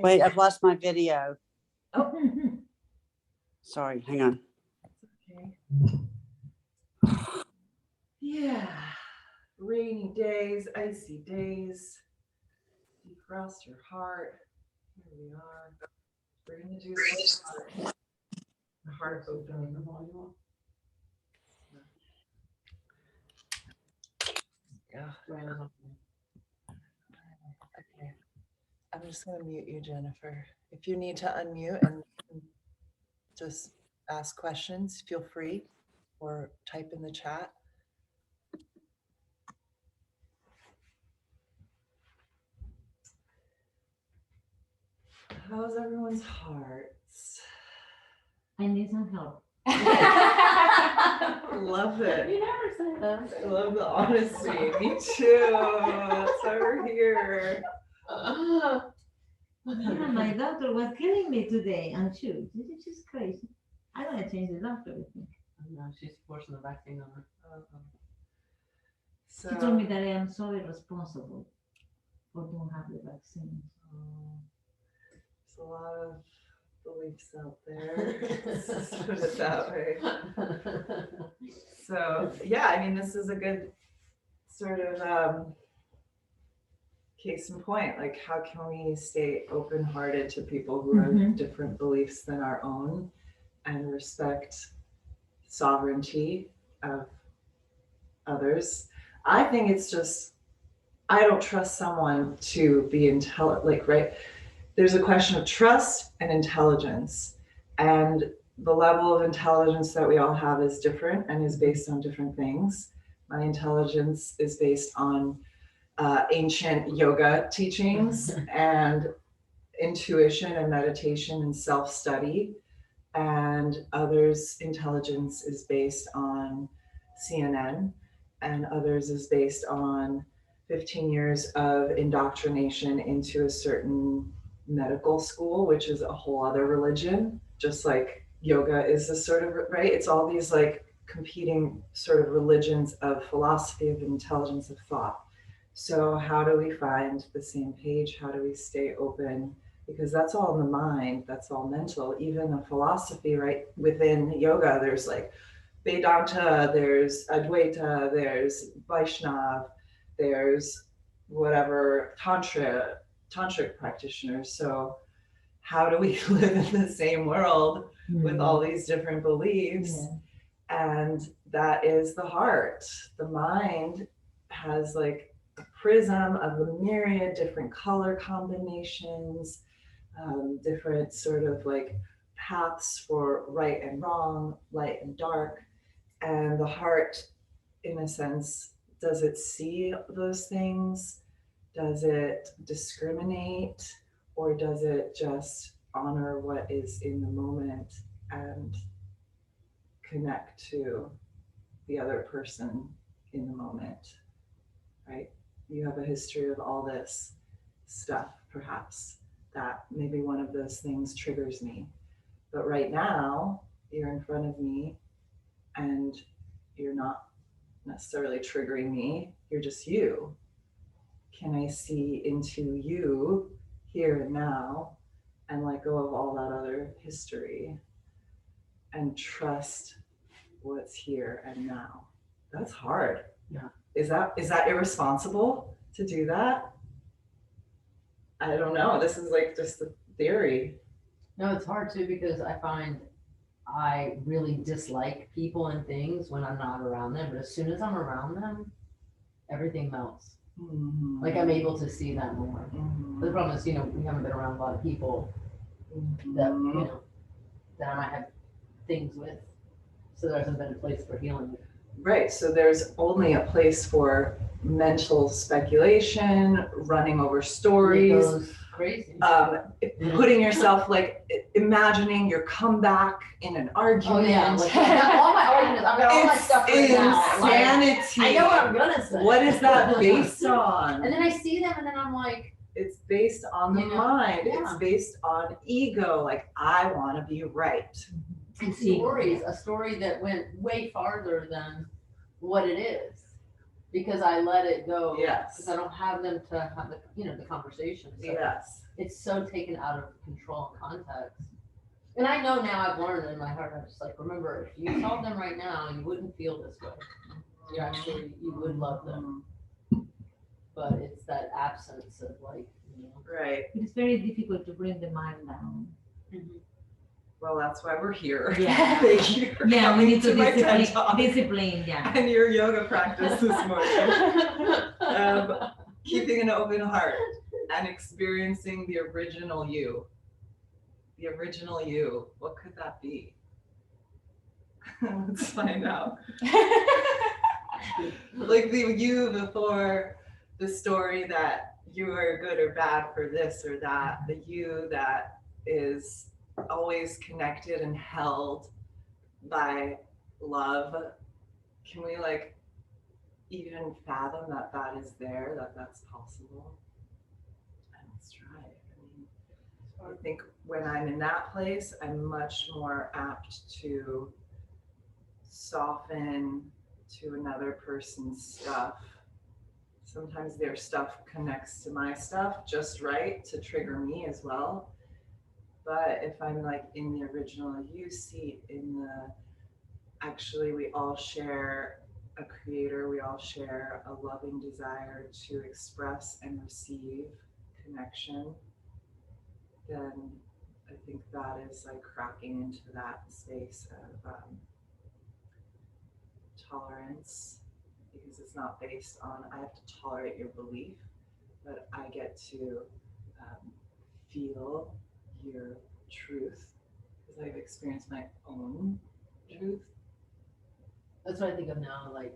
Wait, I've lost my video. Oh. Sorry, hang on. Okay. Yeah. Rainy days, icy days. Defrost your heart. Here we are. We're going to do the heart opening. Yeah. Okay. I'm just going to mute you, Jennifer. If you need to unmute and just ask questions, feel free, or type in the chat. How's everyone's hearts? I need some help. Love it. You never say that. I love the honesty. Me too. That's why we're here. Yeah, my doctor was killing me today on shoot. This is crazy. I'm gonna change the doctor with me. No, she's forcing the vaccine on her. So, She told me that I am so irresponsible for don't have the vaccine. there's a lot of beliefs out there. Let's put it that way. So yeah, I mean, this is a good sort of case in point. Like, how can we stay open-hearted to people who have different beliefs than our own, and respect sovereignty of others? I think it's just, I don't trust someone to be intelligent, right? There's a question of trust and intelligence, and the level of intelligence that we all have is different and is based on different things. My intelligence is based on ancient yoga teachings and intuition and meditation and self-study, and others' intelligence is based on CNN, and others is based on 15 years of indoctrination into a certain medical school, which is a whole other religion, just like yoga is a sort of, right? It's all these like competing sort of religions of philosophy, of intelligence, of thought. So how do we find the same page? How do we stay open? Because that's all in the mind, that's all mental. Even a philosophy, right? Within yoga, there's like Vedanta, there's Advaita, there's Vaishnav, there's whatever tantric practitioners. So how do we live in the same world with all these different beliefs? And that is the heart. The mind has like a prism of a myriad different color combinations, different sort of like paths for right and wrong, light and dark. And the heart, in a sense, does it see those things? Does it discriminate? Or does it just honor what is in the moment and connect to the other person in the moment, right? You have a history of all this stuff, perhaps, that maybe one of those things triggers me. But right now, you're in front of me and you're not necessarily triggering me, you're just you. Can I see into you here and now and let go of all that other history and trust what's here and now? That's hard. Yeah. Is that irresponsible to do that? I don't know. This is like just the theory. No, it's hard too, because I find I really dislike people and things when I'm not around them, but as soon as I'm around them, everything melts. Like I'm able to see that more. But the problem is, we haven't been around a lot of people that, that I might have things with. So there hasn't been a place for healing. Right. So there's only a place for mental speculation, running over stories. It goes crazy. Putting yourself, like imagining your comeback in an argument. Oh yeah, like, all my arguments, I've got all my stuff right now. Insanity. Like, I know what I'm gonna say. What is that based on? And then I see them and then I'm like, it's based on the mind. Yeah. It's based on ego. Like, I want to be right. And stories, a story that went way farther than what it is. because I let it go. Yes. Because I don't have them to have the, the conversation. So Yes. it's so taken out of control and context. And I know now, I've learned in my heart, I'm just like, remember, if you saw them right now, you wouldn't feel this way. You would love them. But it's that absence of like, Right. It's very difficult to bring the mind down. Well, that's why we're here. Yeah. Thank you for Yeah, we coming need to my TED Talk discipline, yeah. and your yoga practice this morning. Keeping an open heart and experiencing the original you. The original you. What could that be? Let's find out. Like the you before the story that you are good or bad for this or that. The you that is always connected and held by love. Can we like even fathom that that is there, that that's possible? And let's try it. I think when I'm in that place, I'm much more apt to soften to another person's stuff. Sometimes their stuff connects to my stuff just right to trigger me as well. But if I'm like in the original you seat, actually we all share a creator, we all share a loving desire to express and receive connection, then I think that is like cracking into that space of tolerance, because it's not based on I have to tolerate your belief, but I get to feel your truth because I've experienced my own truth. That's what I think of now, like,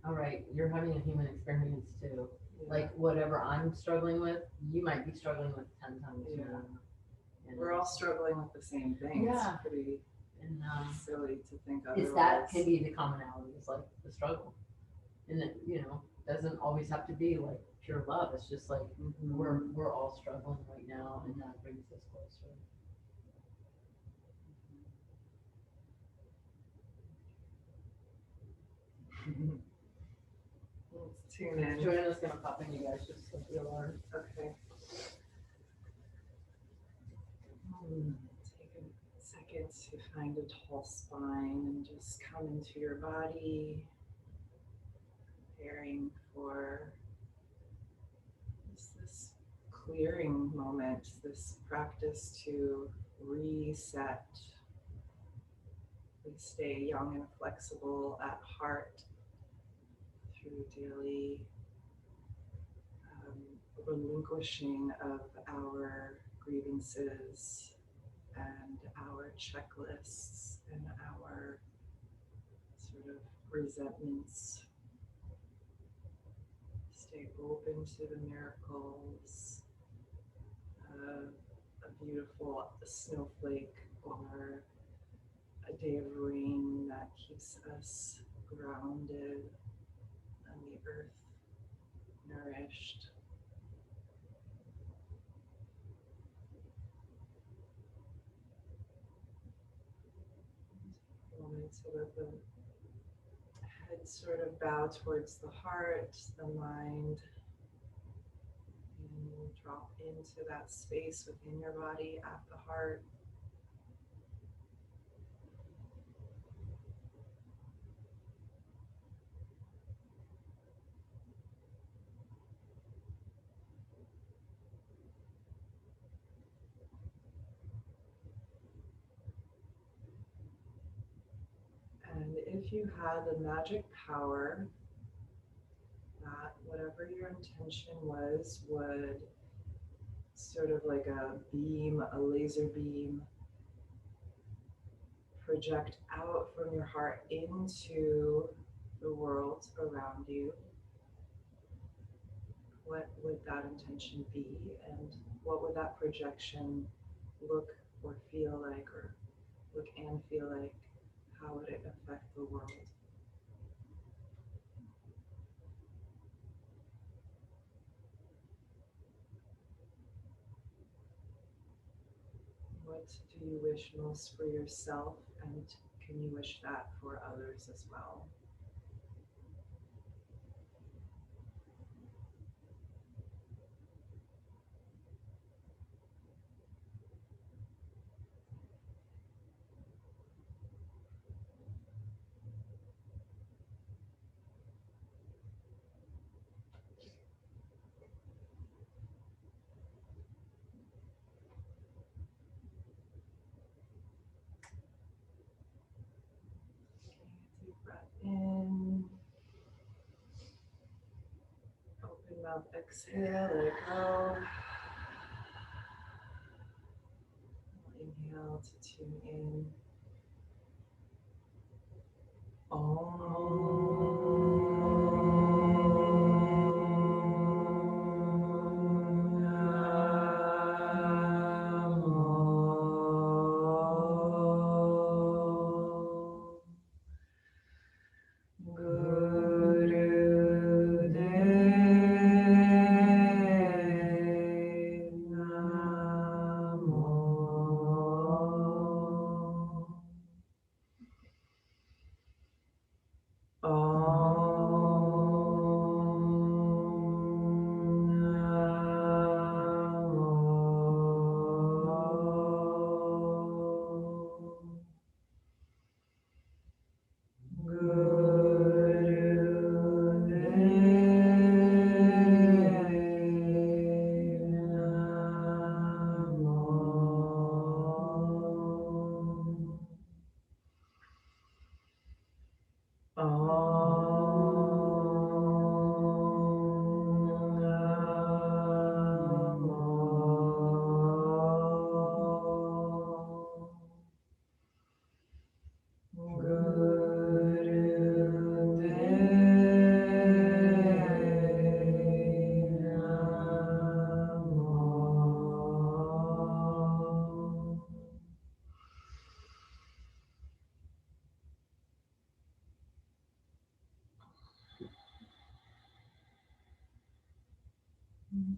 all right, you're having a human experience too. Like whatever I'm struggling with, you might be struggling with 10 times more. And we're all struggling with the same thing. Yeah. It's pretty and silly to think otherwise. it's that can be the commonality, it's like the struggle. And it, doesn't always have to be like pure love. It's just like we're all struggling right now, and that brings us closer. Let's tune in. Joanna's gonna pop in, you guys, just like the alarm. Okay. Take a second to find a tall spine and just come into your body, preparing for this clearing moment, this practice to reset. We stay young and flexible at heart through daily relinquishing of our grievances and our checklists and our sort of resentments. Stay open to the miracles of a beautiful snowflake or a day of rain that keeps us grounded on the earth, nourished. Moment to let the head sort of bow towards the heart, the mind, and drop into that space within your body at the heart. And if you had the magic power that whatever your intention was would sort of like a beam, a laser beam, project out from your heart into the world around you, what would that intention be? And what would that projection look or feel like, or look and feel like? How would it affect the world? What do you wish most for yourself, and can you wish that for others as well? Open mouth, exhale, let it go. Inhale to tune in.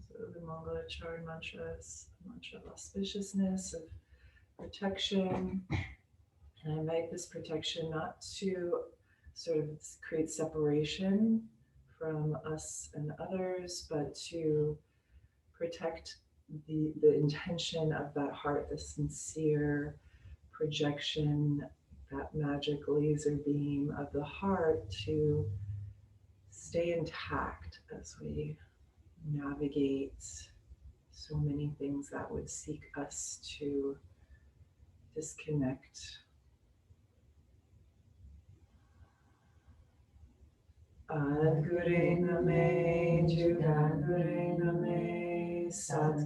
So the Mangala Charan mantra is a mantra of auspiciousness, of protection. And I invite this protection not to sort of create separation from us and others, but to protect the intention of that heart, the sincere projection, that magic laser beam of the heart to stay intact as we navigate so many things that would seek us to disconnect. Guray Nameh, Jugad Nameh,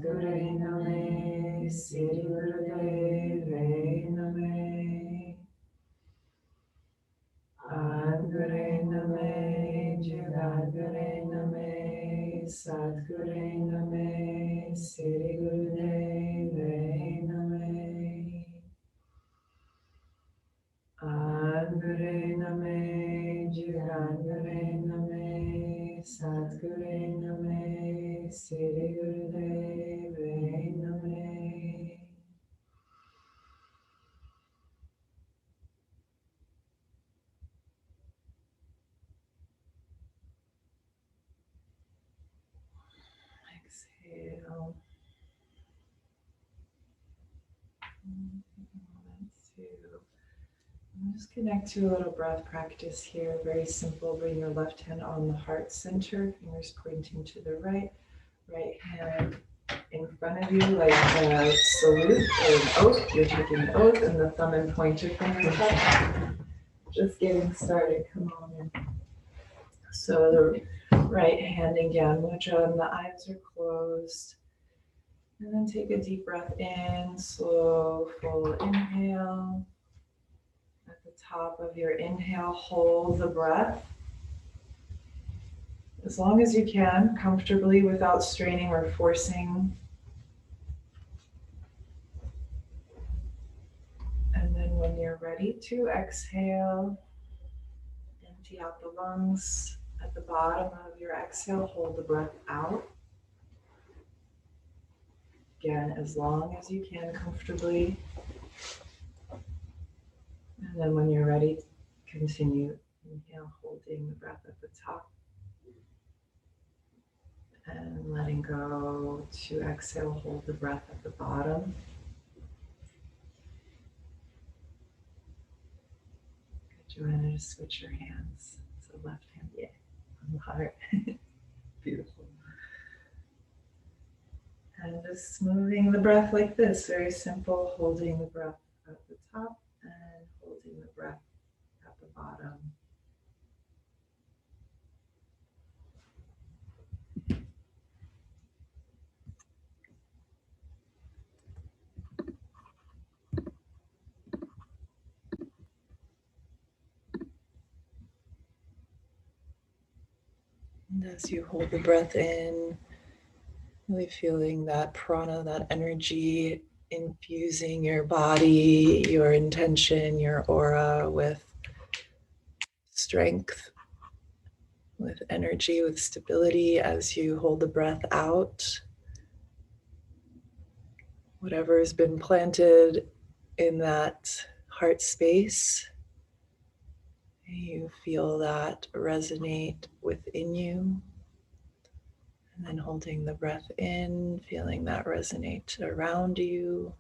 Guray Nameh, Siri Devay Nameh. Guray Nameh, Jugad Nameh, Guray Nameh, Siri Devay Nameh. Guray Nameh, Jugad Nameh, Guray Nameh, Siri Devay Nameh. Exhale. Just connect to a little breath practice here. Very simple. Bring your left hand on the heart center, fingers pointing to the right. Right hand in front of you like a salute or an oath. You're taking an oath, and the thumb and pointer fingers up. Just getting started. Come on in. So the right handing down mudra, and the eyes are closed. And then take a deep breath in, slow, full inhale. At the top of your inhale, hold the breath as long as you can, comfortably without straining or forcing. And then when you're ready to exhale, empty out the lungs. At the bottom of your exhale, hold the breath out. Again, as long as you can comfortably. And then when you're ready, continue. Inhale, holding the breath at the top. And letting go to exhale, hold the breath at the bottom. Good, Joanna, just switch your hands. So left hand, yeah, on the heart. Beautiful. And just moving the breath like this, very simple, holding the breath at the top and holding the breath at the bottom. And as you hold the breath in, really feeling that prana, that energy infusing your body, your intention, your aura with strength, with energy, with stability as you hold the breath out. Whatever has been planted in that heart space, you feel that resonate within you. And then holding the breath in, feeling that resonate around you.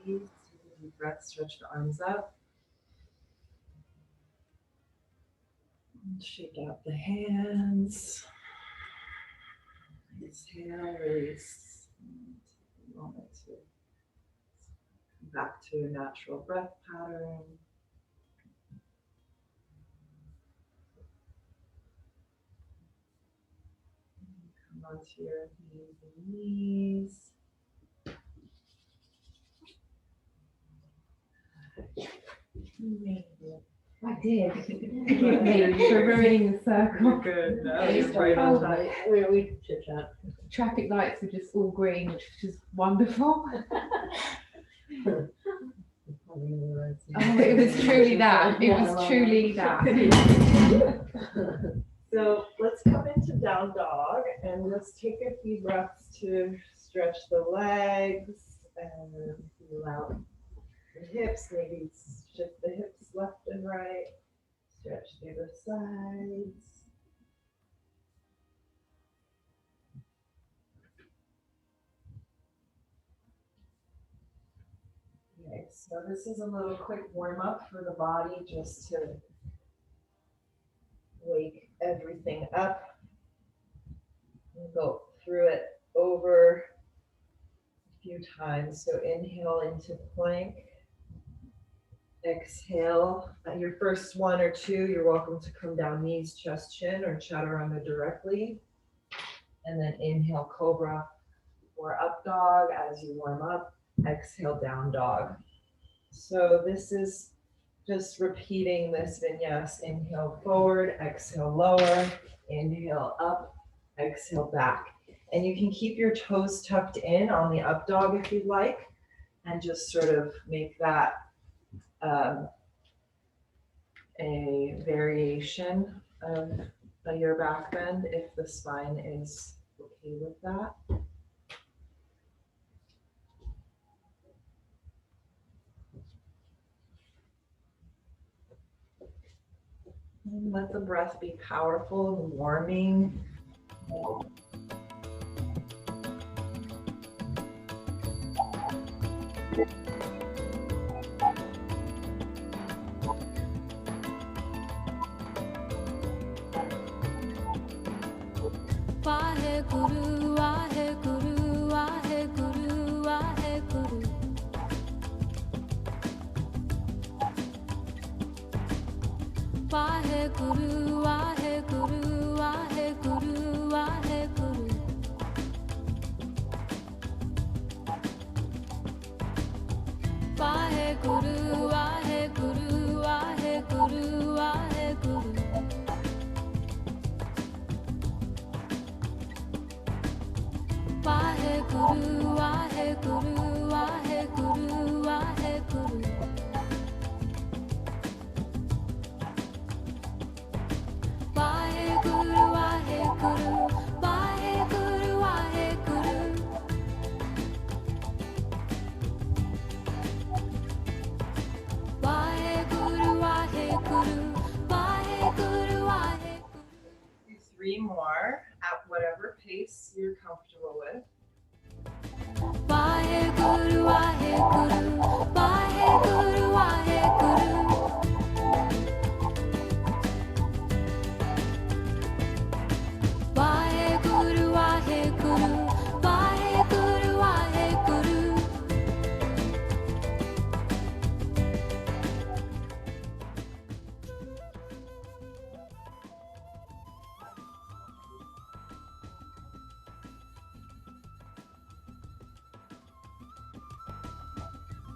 Take a deep breath, stretch the arms up. Shake out the hands. Exhale, release. Take a moment to come back to your natural breath pattern. Come onto your hands and knees. I did. Forgive me for ruining the circle. Good. No, We you're started right on off time. like, we chit chat. Traffic lights were just all green, which was wonderful. Oh, it was truly that. It was truly that. So let's come into down dog and let's take a few breaths to stretch the legs and feel out the hips. Maybe shift the hips left and right. Stretch through the sides. Okay, so this is a little quick warm up for the body just to wake everything up. We'll go through it over a few times. So inhale into plank. Exhale. At your first one or two, you're welcome to come down knees, chest, chin, or chaturanga directly. And then inhale cobra or up dog as you warm up. Exhale down dog. So this is just repeating this vinyasa. Inhale forward, exhale lower, inhale up, exhale back. And you can keep your toes tucked in on the up dog if you'd like, and just sort of make that a variation of your back bend if the spine is okay with that. And let the breath be powerful and warming. Vaheguru, Vaheguru, Vaheguru, Vaheguru. Vaheguru, Vaheguru, Vaheguru, Vaheguru. Vaheguru, Vaheguru, Vaheguru, Vaheguru. Vaheguru, Vaheguru, Vaheguru, Vaheguru. Vaheguru, Vaheguru, Vaheguru, Vaheguru. Vaheguru, Vaheguru, Vaheguru, Vaheguru. Do three more at whatever pace you're comfortable with. Vaheguru, Vaheguru, Vaheguru, Vaheguru. Vaheguru, Vaheguru, Vaheguru, Vaheguru.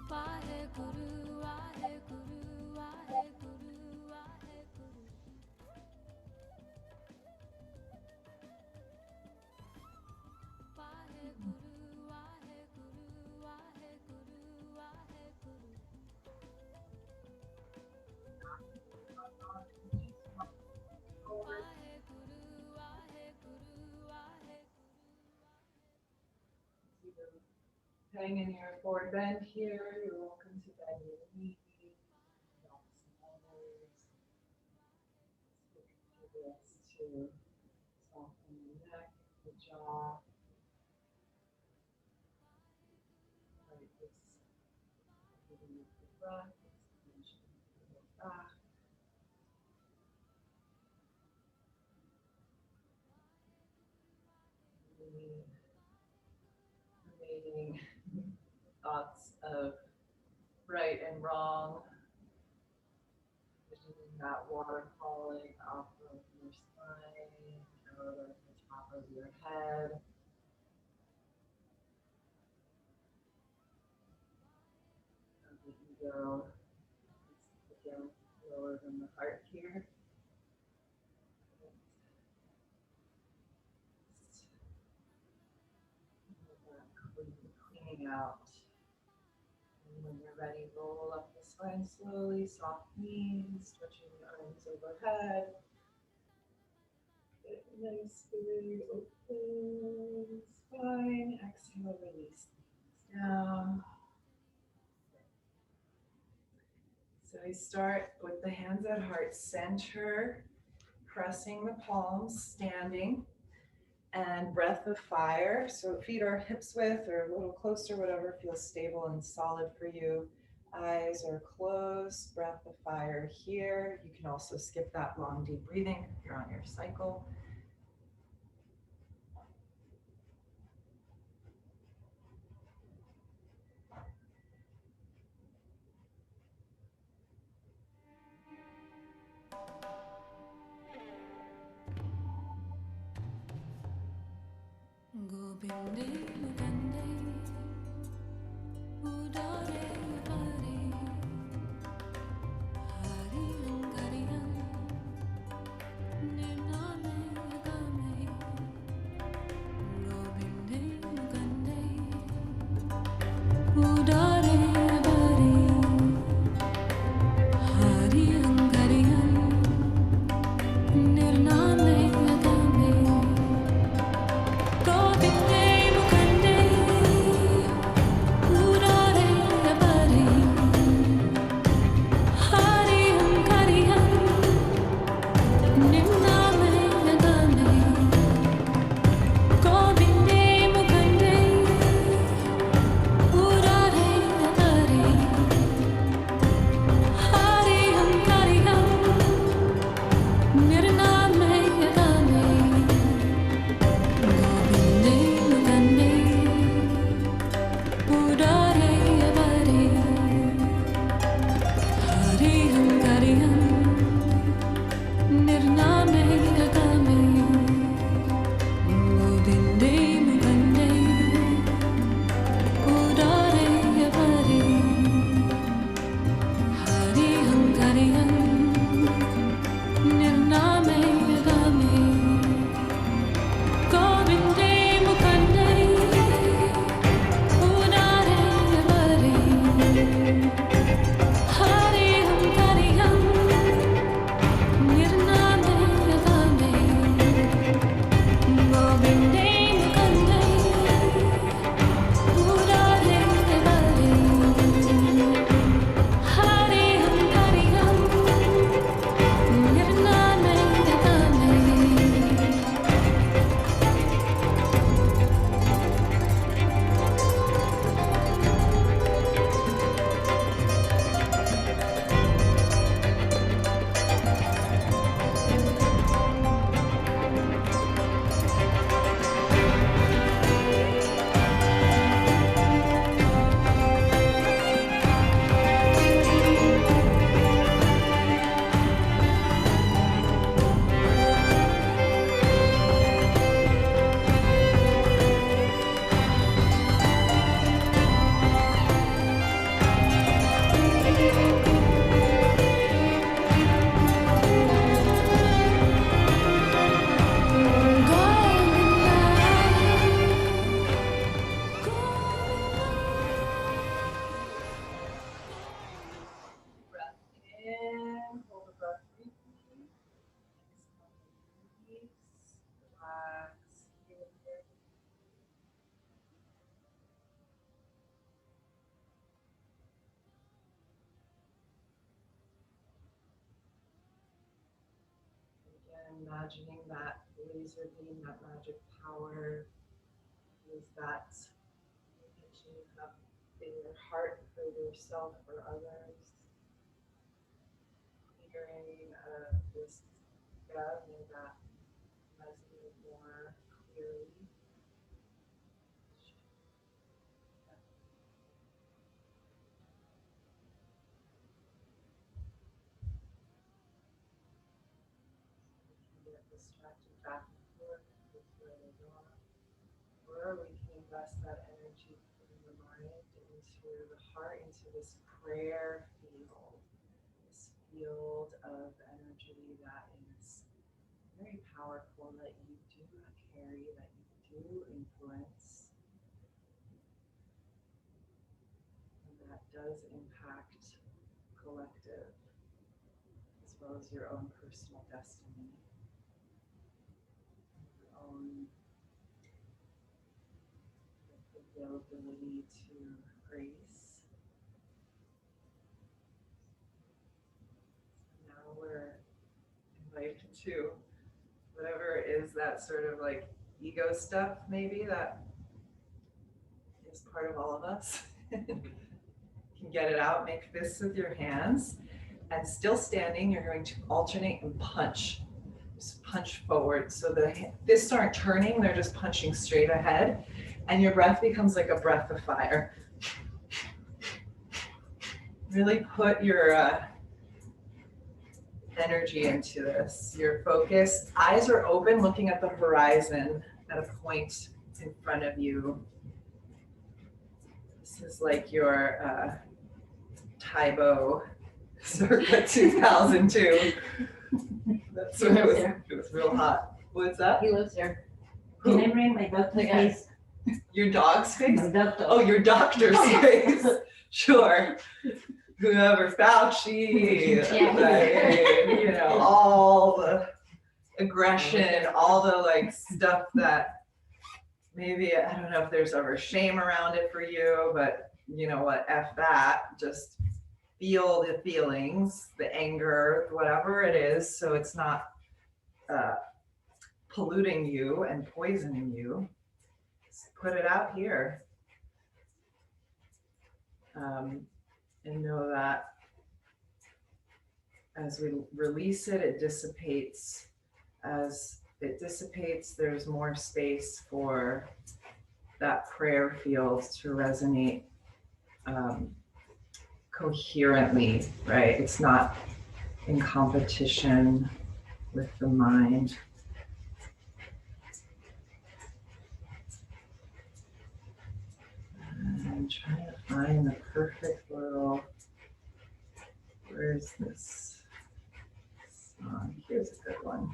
Vaheguru, Vaheguru, Vaheguru, Vaheguru. Vaheguru, Vaheguru, Vaheguru, Vaheguru. Vaheguru, Vaheguru, Vaheguru. Hang in your forward bend here. You're welcome to bend your knees. To soften the neck, the jaw. Right, this giving you the breath, extension of the back. Remaining thoughts of right and wrong. Visioning that water falling off of your spine, out of the top of your head. Of the ego, again, lower than the heart here. Cleaning out. And when you're ready, roll up the spine slowly, soft knees, stretching the arms overhead. Get nice, big opens. spine. Exhale, release things down. So we start with the hands at heart center, pressing the palms, standing, and breath of fire. So feet are hips width or a little closer, whatever feels stable and solid for you. Eyes are closed, breath of fire here. You can also skip that long, deep breathing if you're on your cycle. Gobinde Mugande Udare Pare Hari Angariyan Nirname Game Gobinde Mugande Udare Pare Hari Angariyan Nirname Game Gobinde Mugande Udare Pare Hari Angariyan Nirname Game Gobinde Mugande Udare Pare Hari Angariyan Nirname Game Gobinde Mugande Udare Pare Hari Angariyan Nirname Game Gobinde Mugande Udare Pare Hari Angariyan Nirname Game Gobinde Mugande Udare Pare Hari Angariyan Nirname Game Gobinde Mugande Udare Pare Hari Angariyan Nirname Breath in, hold the breath briefly. Exhale, release, relax here. Again, imagining that laser beam, that magic power, is that intention you have in your heart for yourself or others. Clearing this gap, may that resonate more clearly. We can get distracted back and forth with where we are, or we can invest that energy from the mind into the heart, into this prayer field, this field of energy that is very powerful, that you do carry, that you do influence, and that does impact collective as well as your own personal destiny, your own availability to grace. Now we're invited to whatever is that sort of like ego stuff, maybe that is part of all of us. You can get it out, make fists with your hands, and still standing, you're going to alternate and punch. Just punch forward. So the fists aren't turning, they're just punching straight ahead. And your breath becomes like a breath of fire. Really put your energy into this. You're focused, eyes are open, looking at the horizon at a point in front of you. This is like your Taibo circa 2002. That's when it was real hot. What's that? He lives here. Can I bring my doctor's Okay. face? Your dog's face? My doctor. Oh, your doctor's face. Sure. Whoever, Fauci, like, you know, all the aggression, all the like stuff that maybe, I don't know if there's ever shame around it for you, but you know what, F that, just feel the feelings, the anger, whatever it is, so it's not polluting you and poisoning you. Just put it out here. And know that as we release it, it dissipates. As it dissipates, there's more space for that prayer field to resonate coherently, right? It's not in competition with the mind. I'm trying to find the perfect little, where is this song? Here's a good one.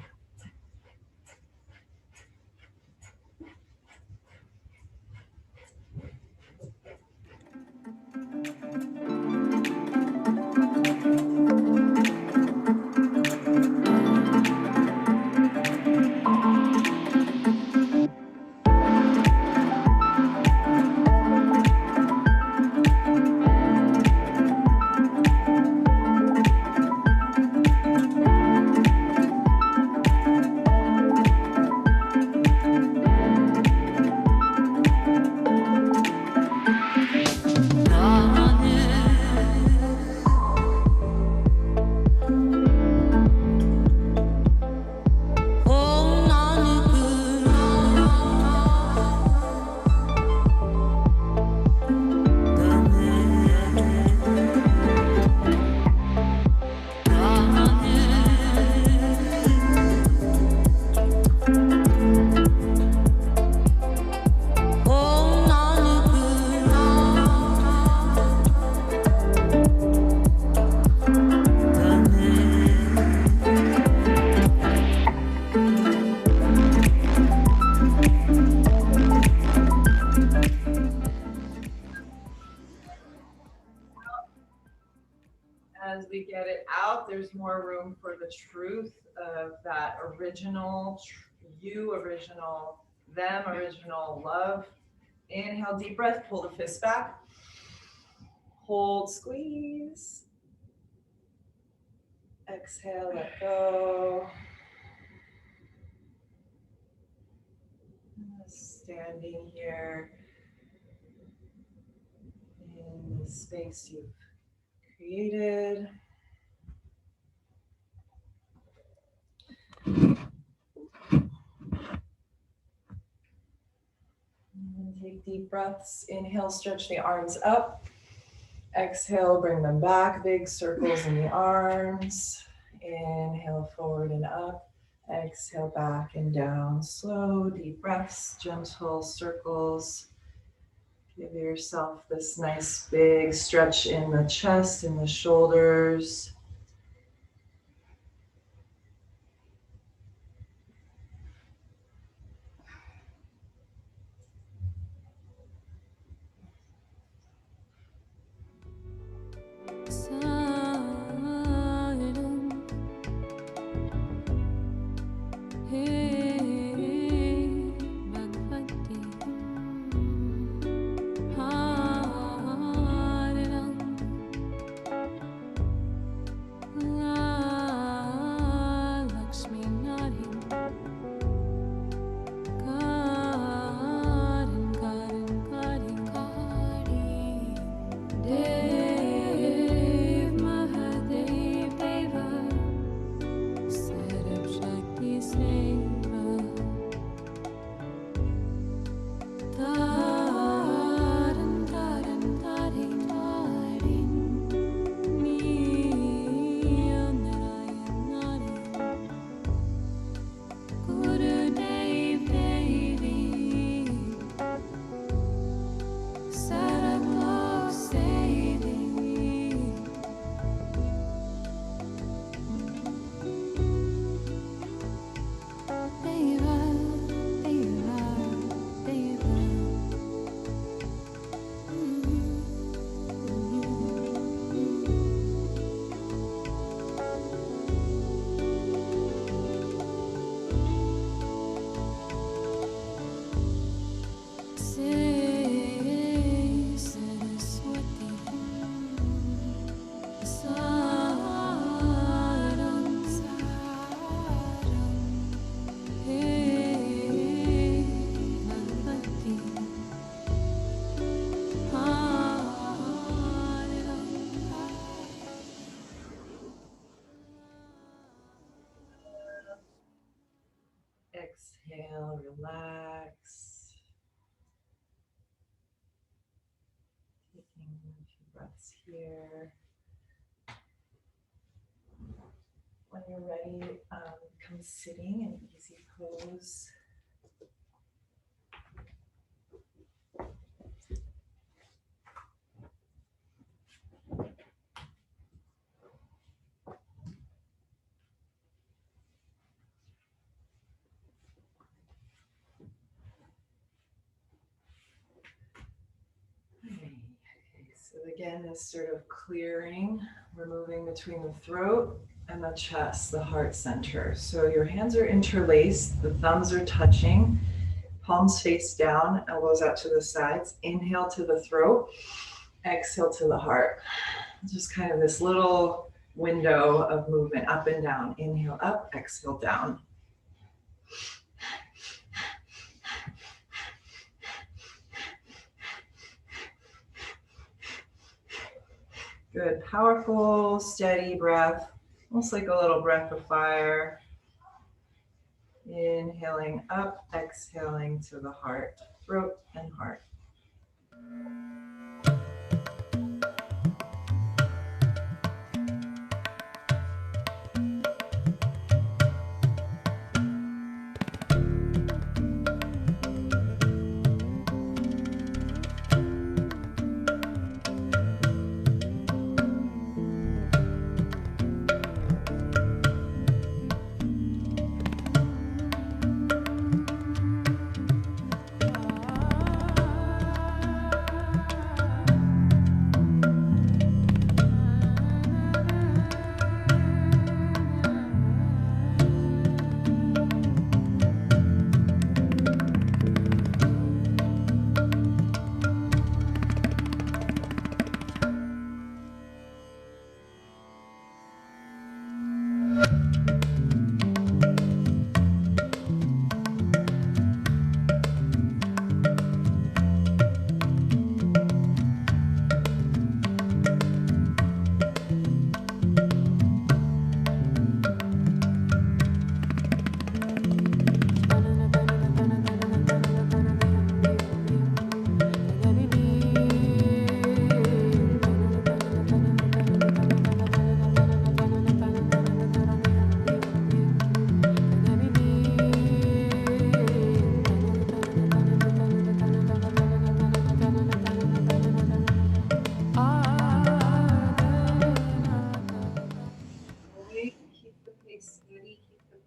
As we get it out, there's more room for the truth of that original you, original them, original love. Inhale, deep breath, pull the fist back. Hold, squeeze. Exhale, let go. Standing here in the space you've created. And take deep breaths. Inhale, stretch the arms up. Exhale, bring them back. Big circles in the arms. Inhale, forward and up. Exhale, back and down. Slow, deep breaths, gentle circles. Give yourself this nice big stretch in the chest, in the shoulders. Dev Mahadev Deva Sarab Shakti Seva Taran Taran Tarin Tarin Narayan Narayan Gurudev Devi Saralok Sevi Deva Deva Deva Say Saraswati Saram Saram Hey Bhagavati Haram Exhale, relax. Taking a few breaths here. When you're ready, come sitting in easy pose. Okay, so again, this sort of clearing, we're moving between the throat and the chest, the heart center. So your hands are interlaced, the thumbs are touching, palms face down, elbows out to the sides. Inhale to the throat, exhale to the heart. Just kind of this little window of movement up and down. Inhale up, exhale down. Good, powerful, steady breath, almost like a little breath of fire. Inhaling up, exhaling to the heart, throat and heart.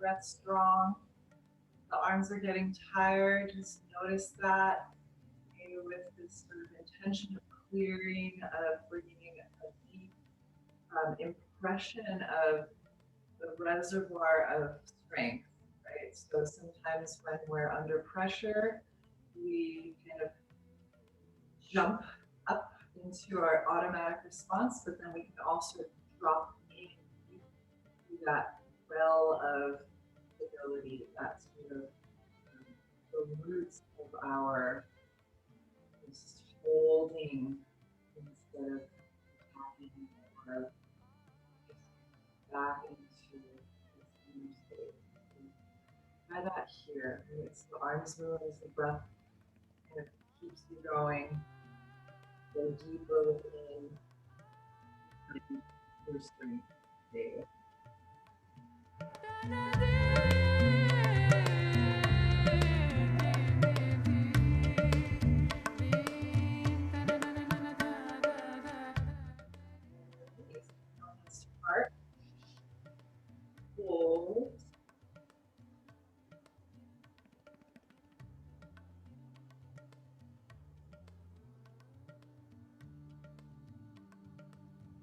Breath strong. The arms are getting tired. Just notice that. Maybe with this sort of intention of clearing, of bringing a deep impression of the reservoir of strength, right? So sometimes when we're under pressure, we kind of jump up into our automatic response, but then we can also drop into that well of stability, that sort of the roots of our just holding things instead of tapping or just back into this inner state. Try that here. It's the arms move as the breath kind of keeps you going. Go deeper within your strength. There. Start. Hold.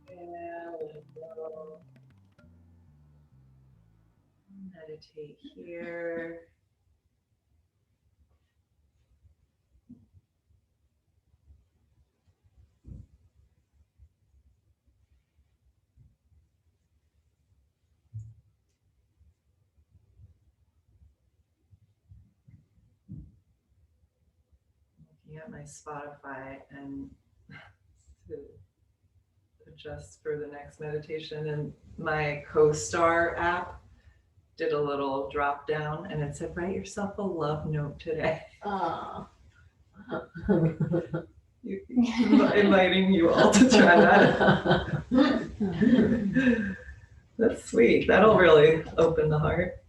And let go. Meditate here. Looking at my Spotify and to adjust for the next meditation, and my co-star app did a little drop down and it said, write yourself a love note today. Ah. Inviting you all to try that. That's sweet. That'll really open the heart.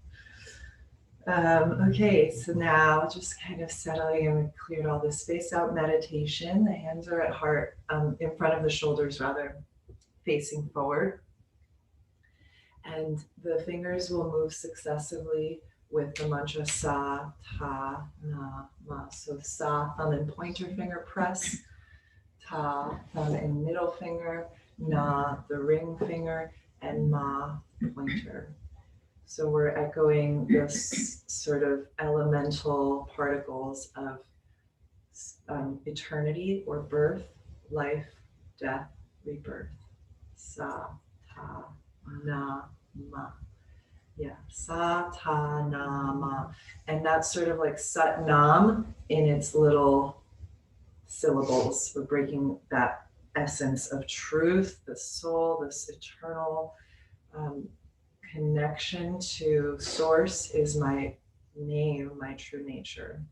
Okay, so now just kind of settling, and we cleared all this space out. Meditation. The hands are at heart, in front of the shoulders rather, facing forward. And the fingers will move successively with the mantra Sa, Ta, Na, Ma. So Sa, thumb and pointer finger press. Ta, thumb and middle finger. Na, the ring finger. And Ma, pointer. So we're echoing this sort of elemental particles of eternity or birth, life, death, rebirth. Sa, Ta, Na, Ma. Yeah, Sa, Ta, Na, Ma. And that's sort of like Sat Nam in its little syllables. We're breaking that essence of truth, the soul, this eternal connection to source is my name, my true nature.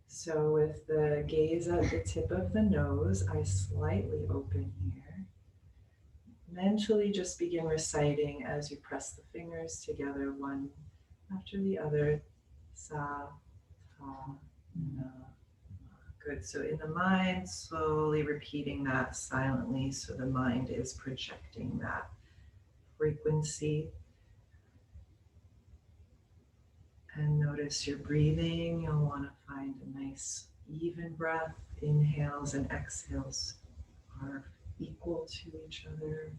So with the gaze at the tip of the nose, I slightly open here. Mentally just begin reciting as you press the fingers together one after the other. Sa, Ta, Na, Ma. Good. So in the mind, slowly repeating that silently so the mind is projecting that frequency. And notice your breathing. You'll want to find a nice even breath. Inhales and exhales are equal to each other.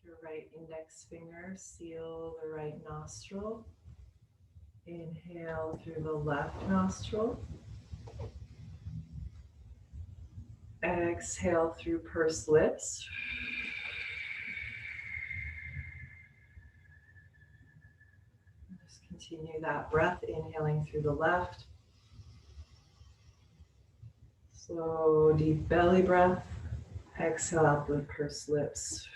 your right index finger, seal the right nostril. Inhale through the left nostril. Exhale through pursed lips. Just continue that breath, inhaling through the left. Slow, deep belly breath. Exhale out the pursed lips.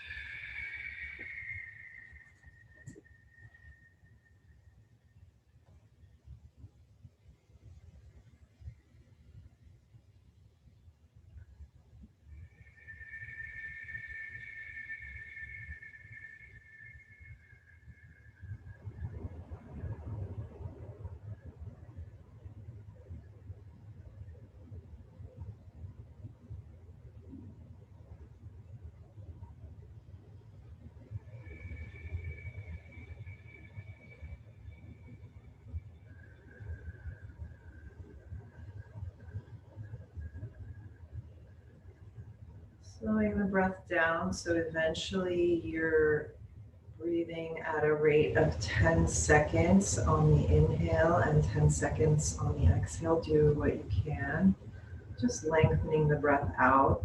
Slowing the breath down so eventually you're breathing at a rate of 10 seconds on the inhale and 10 seconds on the exhale. Do what you can. Just lengthening the breath out.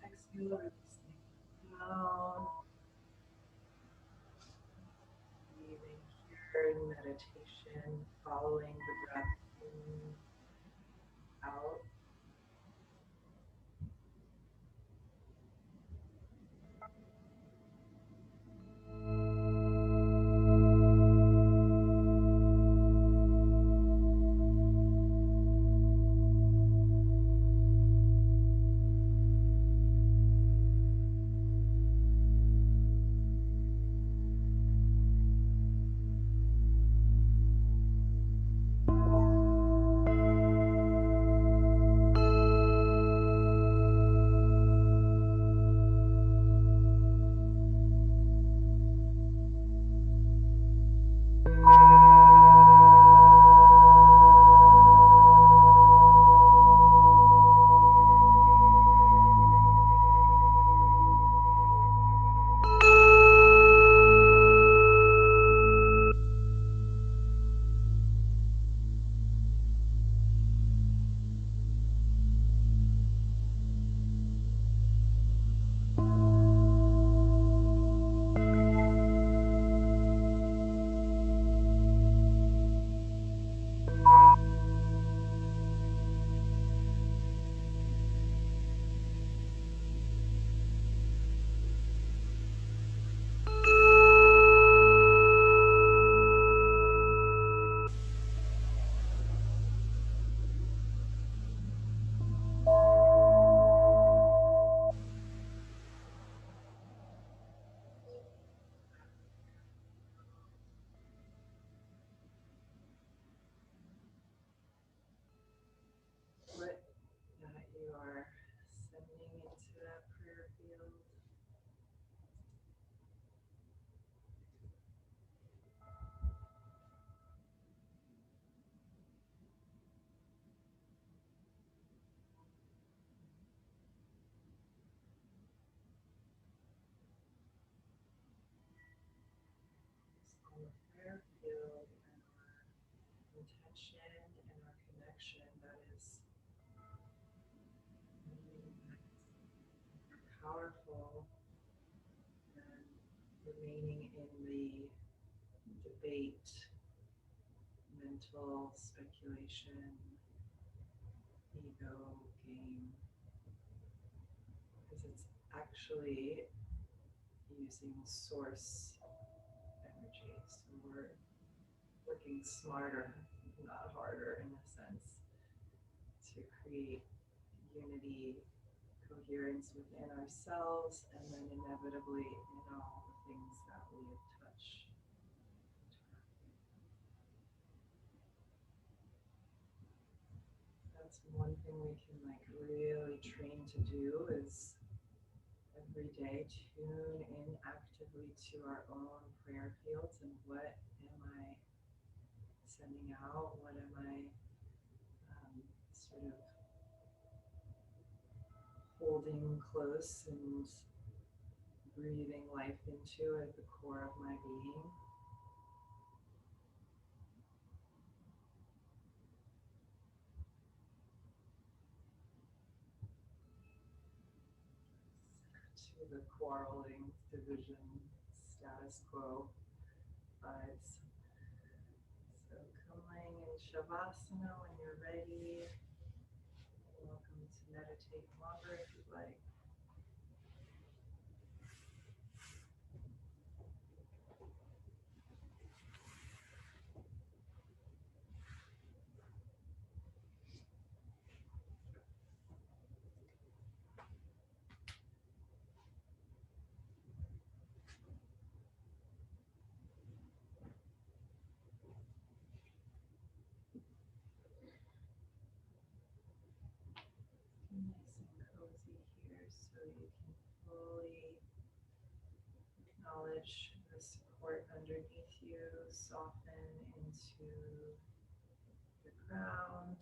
Exhale, releasing down. Breathing here in meditation, following the breath in, out. powerful than remaining in the debate, mental speculation, ego game, because it's actually using source energy. So we're working smarter, not harder in a sense, to create unity, coherence within ourselves, and then inevitably in all the things that we touch. That's one thing we can really train to do is every day tune in actively to our own prayer fields and what am I sending out, what am I sort of holding close and breathing life into at the core of my being. To the quarreling, division, status quo vibes. So come lying in Shavasana when you're ready. You're welcome to meditate longer if you'd like. Nice and cozy here so you can fully acknowledge the support underneath you, soften into the ground.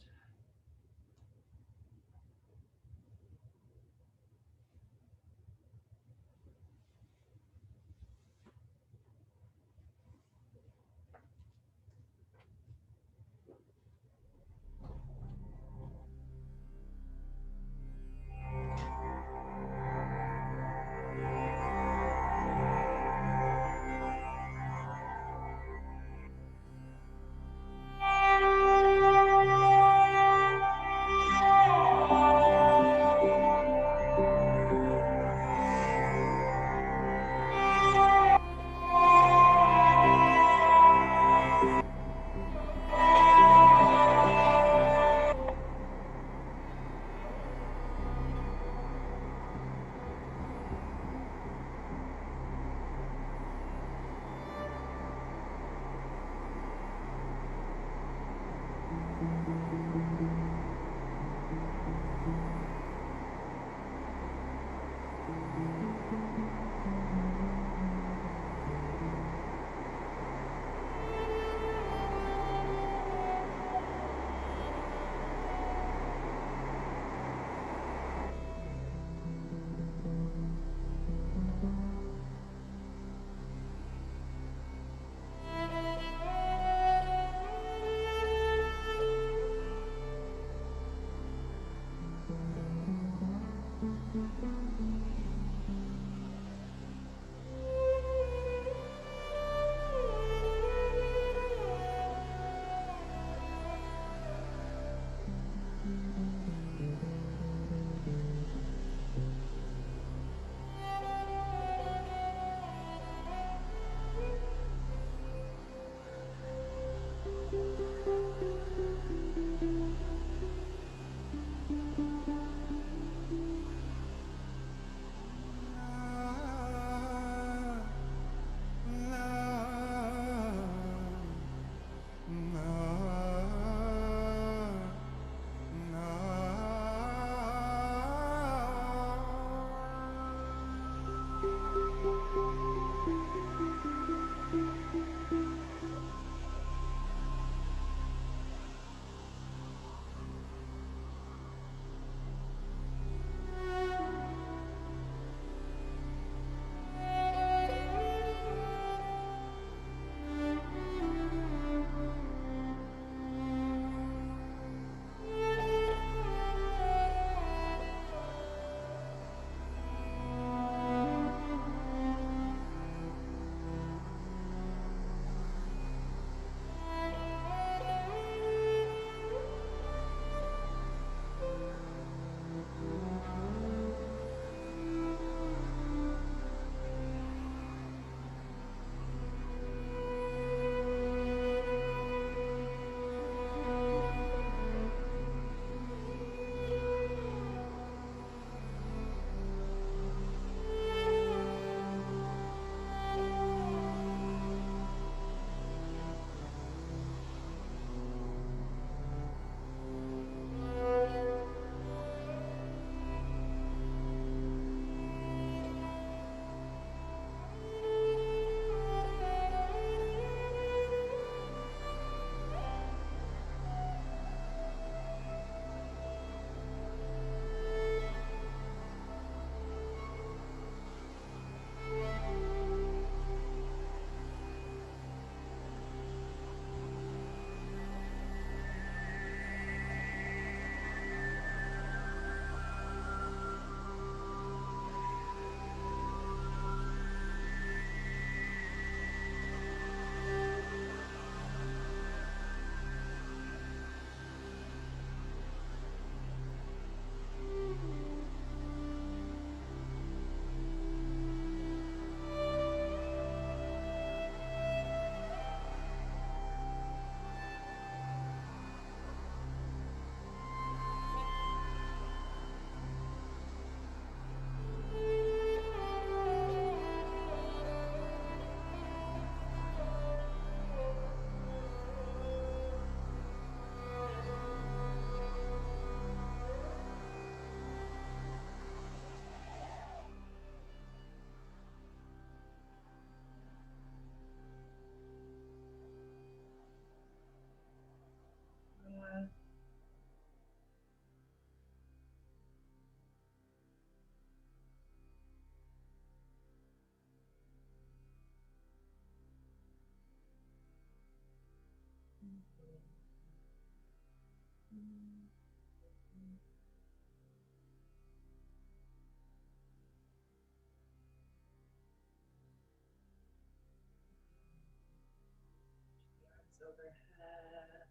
Arms overhead.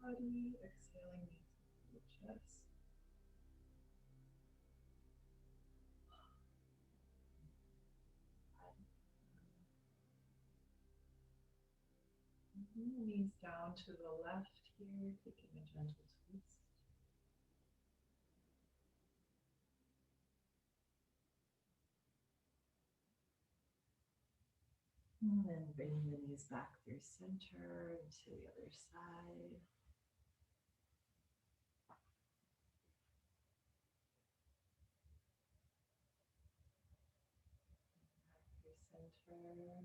Body, exhaling into the chest. Knees down to the left here, taking a gentle twist. And then bringing the knees back through center and to the other side. Back through center.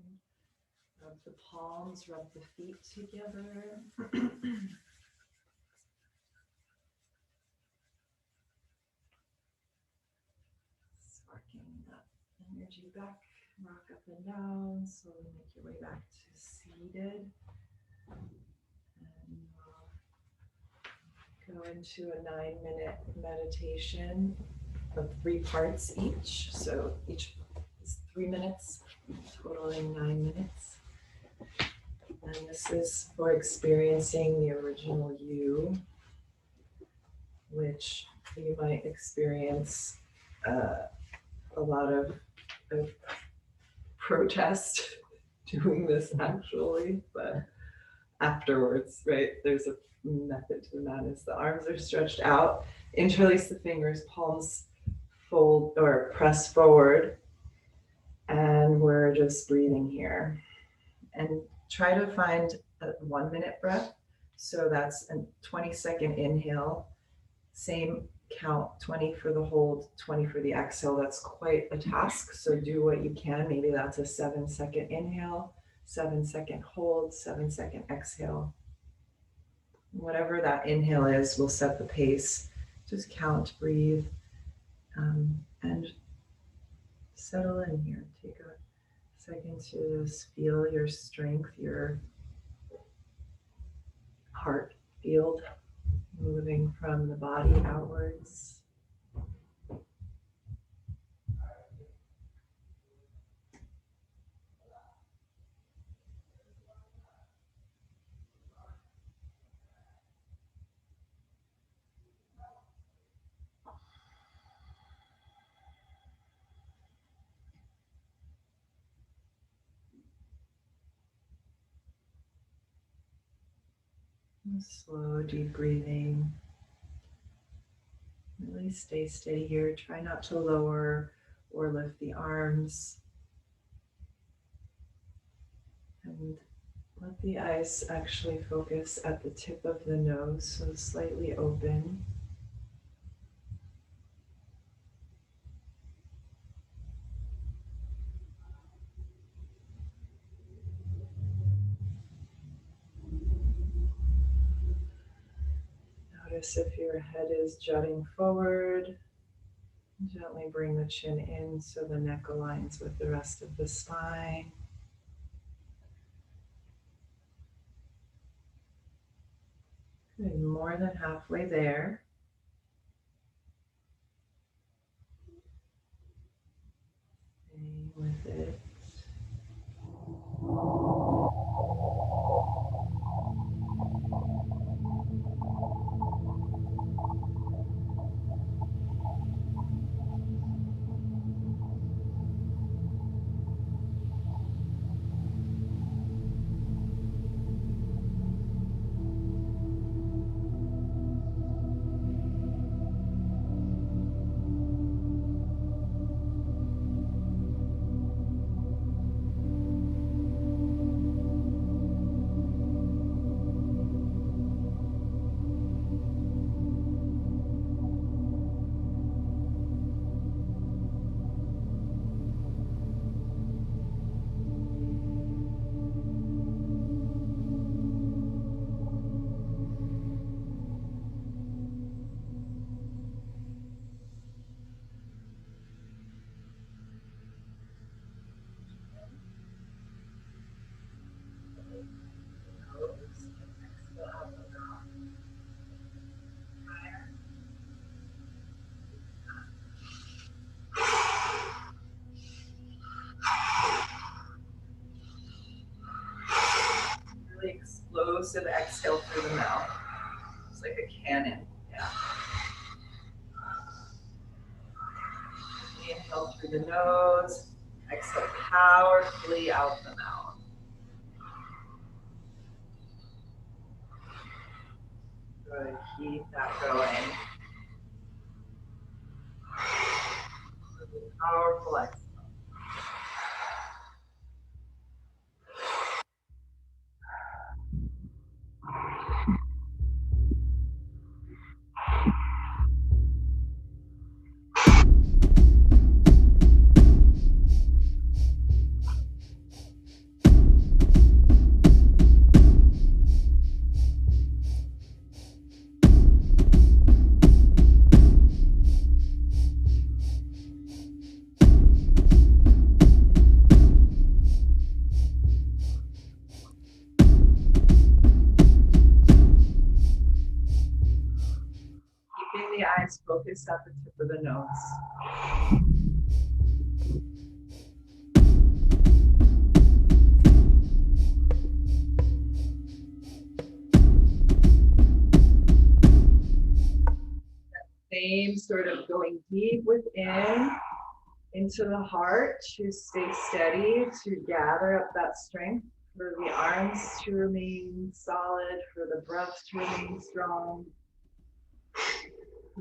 Rub the palms, rub the feet together. Sparking that energy back, rock up and down, slowly make your way back to seated. And go into a 9-minute meditation of 3 parts each. So each is 3 minutes, totaling 9 minutes. And this is for experiencing the original you, which you might experience a lot of protest doing this actually, but afterwards, right, there's a method to the madness. The arms are stretched out, interlace the fingers, palms fold or press forward, and we're just breathing here. And try to find a 1-minute breath. So that's a 20-second inhale, same count, 20 for the hold, 20 for the exhale. That's quite a task. So do what you can. Maybe that's a 7-second inhale, 7-second hold, 7-second exhale. Whatever that inhale is will set the pace. Just count, breathe, and settle in here. Take a second to just feel your strength, your heart field moving from the body outwards. Slow, deep breathing. Really stay steady here. Try not to lower or lift the arms. And let the eyes actually focus at the tip of the nose, so slightly open. Notice if your head is jutting forward. Gently bring the chin in so the neck aligns with the rest of the spine. Good, more than halfway there. Stay with it. explosive exhale through the mouth. It's like a cannon. Yeah. Inhale through the nose. Exhale powerfully out the mouth. Good. Keep that going. Powerful exhale. Keeping the eyes focused at the tip of the nose. Same sort of going deep within into the heart to stay steady, to gather up that strength for the arms to remain solid, for the breath to remain strong.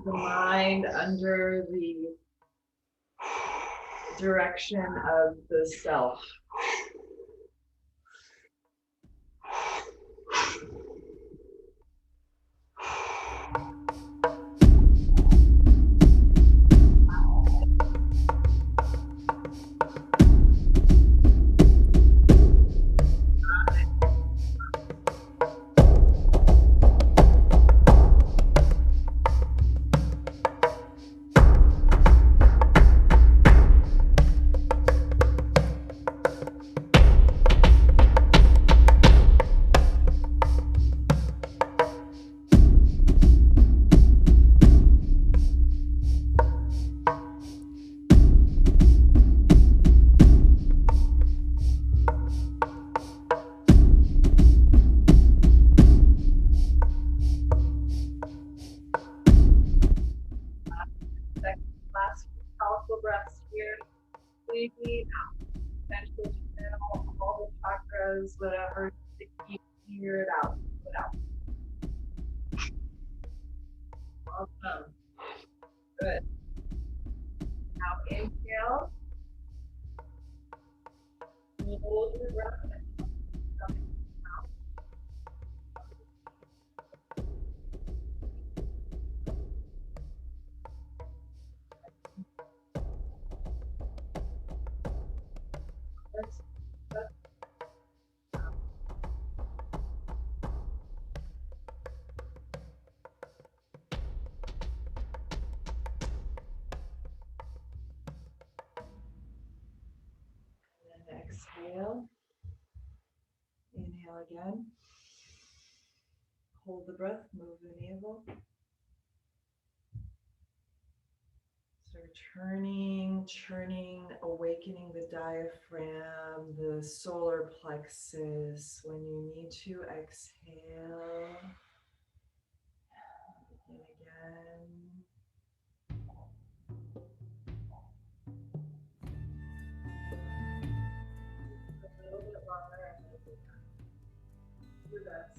The mind under the direction of the self. Last few powerful breaths here. Breathe out. Eventually channel all the chakras, whatever, to keep clear it out. Put out. Awesome. Good. Now inhale. Hold your breath. Exhale. Inhale again. Hold the breath, move the navel. So churning, awakening the diaphragm, the solar plexus. When you need to exhale. Begin again. A little bit longer. Do that.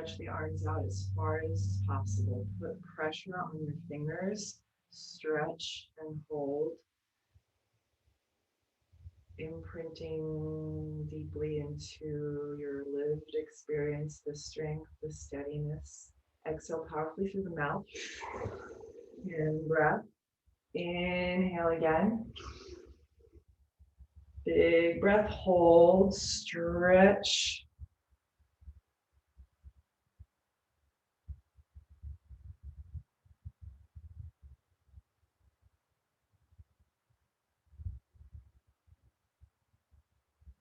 stretch the arms out as far as possible. Put pressure on your fingers. Stretch and hold. Imprinting deeply into your lived experience, the strength, the steadiness. Exhale powerfully through the mouth. And breath. Inhale again. Big breath, hold, stretch.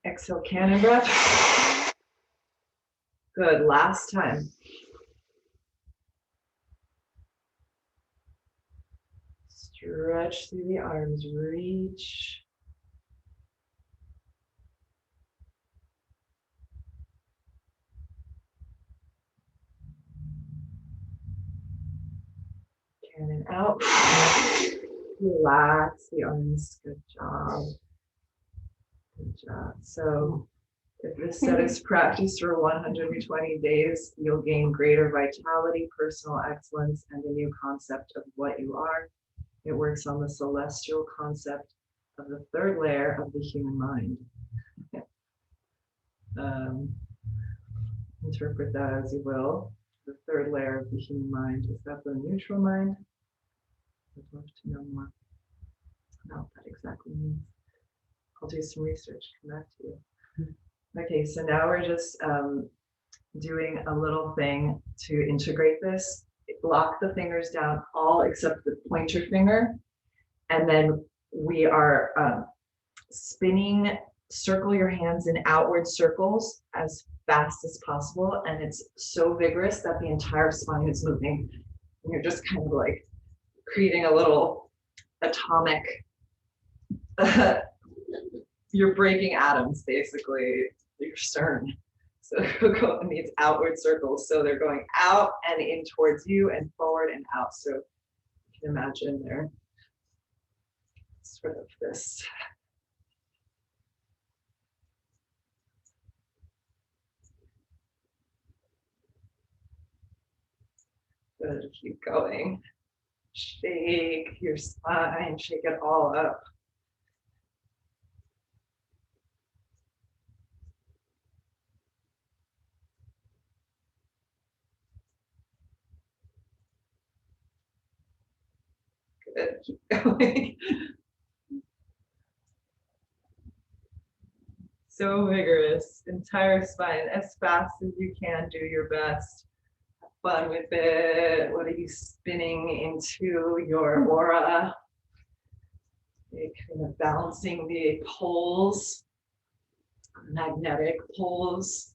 Exhale, cannon breath. Good, last time. Stretch through the arms, reach. Cannon out. Relax the arms, good job. Good job. So if this set is practiced for 120 days, you'll gain greater vitality, personal excellence, and a new concept of what you are. It works on the celestial concept of the third layer of the human mind. Interpret that as you will. The third layer of the human mind, is that the neutral mind? I'd love to know more about what that exactly means. I'll do some research, come back to you. Okay, so now we're just doing a little thing to integrate this. Lock the fingers down, all except the pointer finger. And then we are spinning, circle your hands in outward circles as fast as possible. And it's so vigorous that the entire spine is moving. And you're just kind of like creating a little atomic, you're breaking atoms, basically, your CERN. So go in these outward circles. So they're going out and in towards you and forward and out. So you can imagine they're sort of this. Good, keep going. Shake your spine, shake it all up. Good, keep going. So vigorous, entire spine, as fast as you can, do your best. Have fun with it. What are you spinning into your aura? You're kind of balancing the poles, magnetic poles.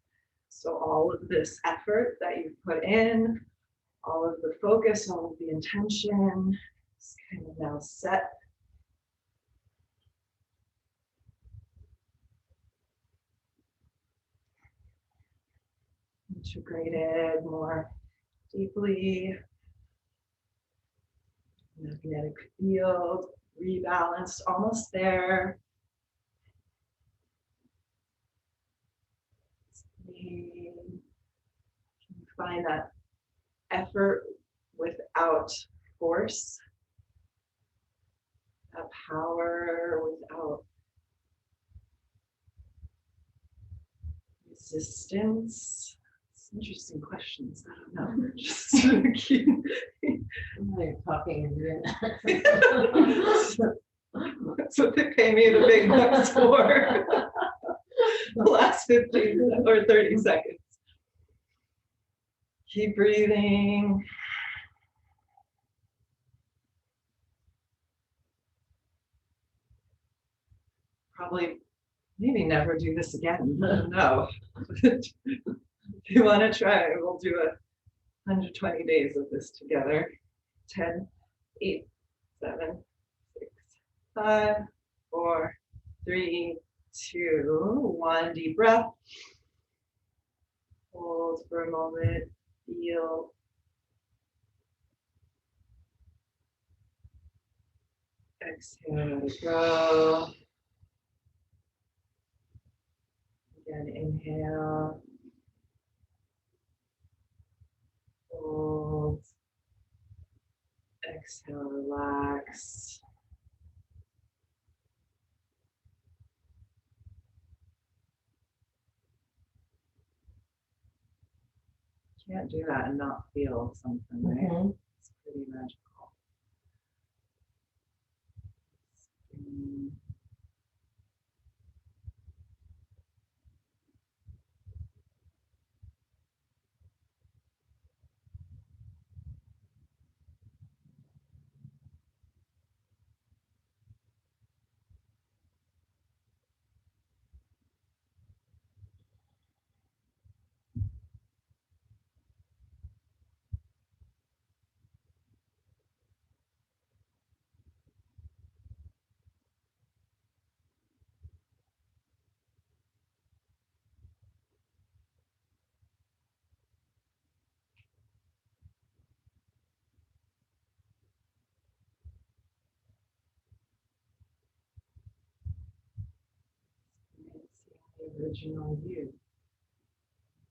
So all of this effort that you've put in, all of the focus, all of the intention is kind of now set. Integrated more deeply. Magnetic field, rebalanced, almost there. Can you find that effort without force? That power without resistance? Interesting questions. I don't know. Just keep. You're talking and doing that. That's what they pay me the big bucks for. The last 15 or 30 seconds. Keep breathing. Probably, maybe never do this again. No. If you want to try, we'll do 120 days of this together. 10, 8, 7, 6, 5, 4, 3, 2, 1. Deep breath. Hold for a moment. Feel. Exhale, go. Again, inhale. Exhale, relax. Can't do that and not feel something, right? Mhm. It's pretty magical. It's the original you.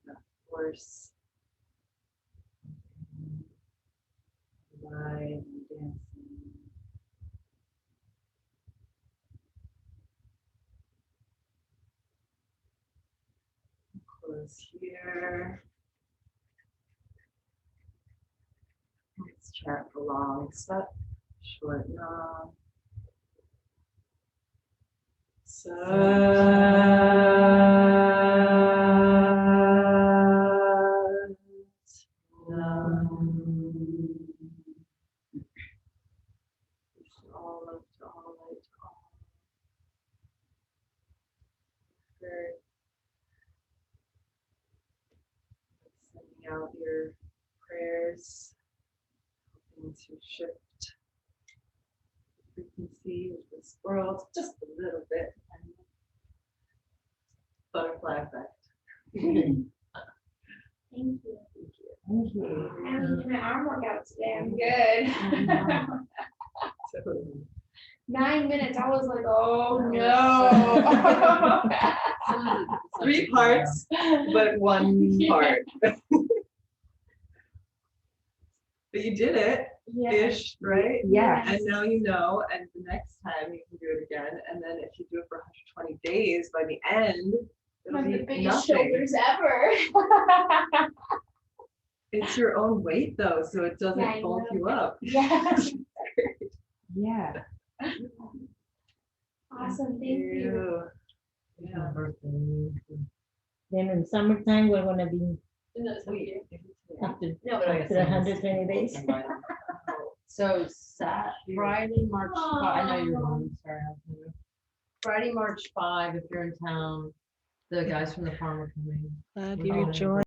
That force, alive and dancing. Close here. Let's chant a long sat, short nam. Sat nam. All love to all, light to all. Good. Sending out your prayers, hoping to shift the frequency of this world just a little bit. Butterfly effect. Thank you. Thank you. I haven't done my arm workout today. I'm good. So, 9 minutes. I was like, oh no. 3 parts, but 1 part. But you did it, Yeah. ish, right? Yeah. And now you know, and the next time you can do it again. And then if you do it for 120 days, by the end, I it'll have the be biggest nothing. shoulders ever. It's your own weight though, so it doesn't Yeah, I bulk know. you up. Yeah. Yeah. Awesome. Thank you. Yeah. Then in summertime, we're gonna be No, it's okay. after, No, but after 120 days. So Friday, March 5, I know you're on, sorry. Friday, March 5, if you're in town, the guys from the farm are coming. Glad We're you gonna joined.